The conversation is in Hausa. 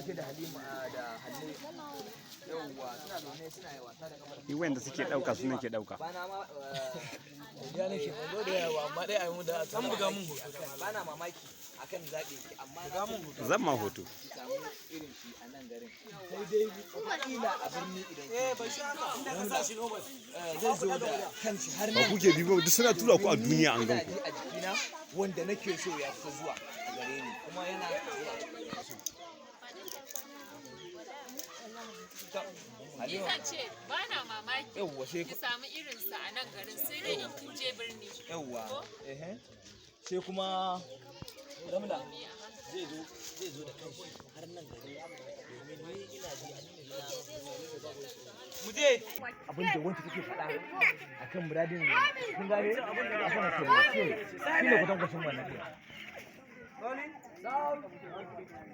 ce da Halima da Halle yawwa suna zaune suna yi wasa da kamar wanda suke dauka su nake dauka bana ma ya nake zo da yawa amma dai ayi mu da an buga mun hoto bana mamaki akan zabe ki amma buga mun hoto zan ma hoto ki samu irin shi a nan garin sai dai kila a birni idan ba shi haka inda ka sa shi nobel zai zo da kanshi har ba kuke bibo duk suna tura ku a duniya an gan ku a jikina wanda nake so ya fi zuwa a gare ni kuma yana Ni zan ce ba na mamaki ki samu irinsa a nan garin sai dai in kin je birni. Yawwa, sai kuma Ramla zai zo da kanshi har nan gari domin ni ina ji mu je abin da wanda take faɗa akan muradin kun gane abin da aka ce shine gudan kwashin wannan